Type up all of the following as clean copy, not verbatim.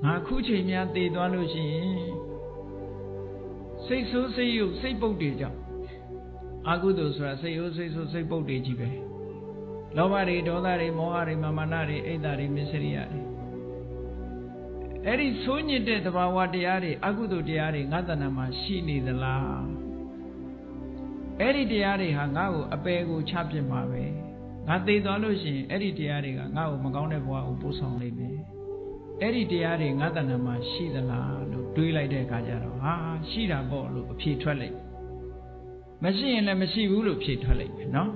ngã khu chỉ nhà tì toán luôn gì xây số xây yêu xây bốc địa cho aku tu sura xây yêu xây số xây bốc địa chỉ về lo ba đi đó ta đi moha đi mamana đi ấy ta đi miseriya đi ấy đi số nhiệt để tập vào địa đi aku tu địa đi ngã ta nằm mà xí ni de la ấy đi địa đi ha ngã u ape u chắp trên mà về ngã tì toán luôn gì ấy đi địa đi ngã u mà câu này qua u bố sòng lên vềအဲ့ဒီတရားတွေငါတဏ္ဍာမှာရှိသလားလို့တွေးလိုက်တဲ့အခါကျတော့ဟာရှိတာပေါ့လို့အဖြေထွက်လိုက်မရှိရင်လည်းမရှိဘူးလို့ဖြေထွက်လိုက်မယ်နော်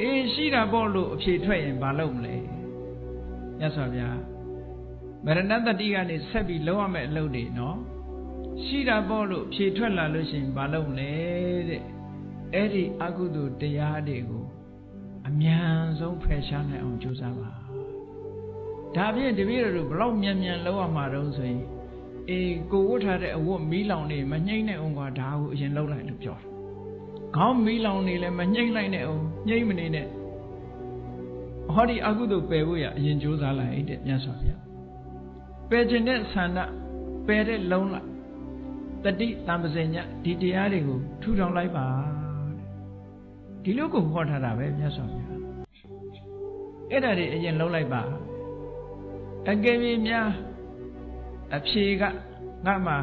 အေးရှိတာပေါ့လို့အဖြေထွက်ရင်ဘာလုပ်မလဲမြတ်စွာဘုရားမရဏတတိကနေဆက်ပြီးလုံးဝမဲ့အလုပ်တွေနော်ရှိတာပေါ့လို့ဖြေထွက်လာလို့ရှိရင်ဘာလုပ်မလဲတဲ့အဲ့ဒီအကုသိုလ်တရားတွေကိုအမြန်ဆုံးဖယ်ရှားနိုင်အောင်ကြိုးစားပါဒါဖြင့်တပည့်တော်တို့ဘလောက်မြန်မြန်လောက်ရမှာတော့ဆိုရင်အေးကိုဝတ်ထားတဲ့အဝတ်မီးလောင်နေမညှိမ့်နဲ့အောင်ကဒါကိုအရင်လှုပ်လိုက်လို့ပြောတယ်။ခေါင်းမီးလောင်နေလည်းမညှိမ့်လိုက်နဲ့အောင်ညှိမ့်မနေနဲ့ဟောဒီအကုသိုလ်ပယ်ဖို့ရအရင်ကြိုးစားလိုက်တဲ့မြတ်စွာဘုရားပယ်ခြင်းတဲ့ဆန္ဒပယ်တဲ့လုံးလိုက်တတိတံပစဉ္ညဒီတရားတွေကိုထူထောင်လိုက်ပါဒီလိုကိုဟောထားတာပဲမြတ်စွာဘုရားအဲ့ဒါတွေအရင်လှုပ်လိုက်ပါအကယ်၍များအဖြေကငါမှ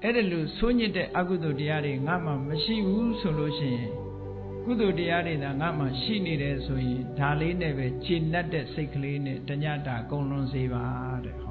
အဲ့ဒါလို့ဆိုးညစ်တဲ့အကုသိုလ်တရားတွေငါမှမရှိဘူးဆိုလို့ရှိရင်ကုသိုလ်တရားတွေသာငါမှရှိနေတယ်ဆိုရင်ဒါလေးနဲ့ပဲခြေနှက်တဲ့စိတ်ကလေးနဲ့တညတာကုံလွန်စေပါတဲ့ဟော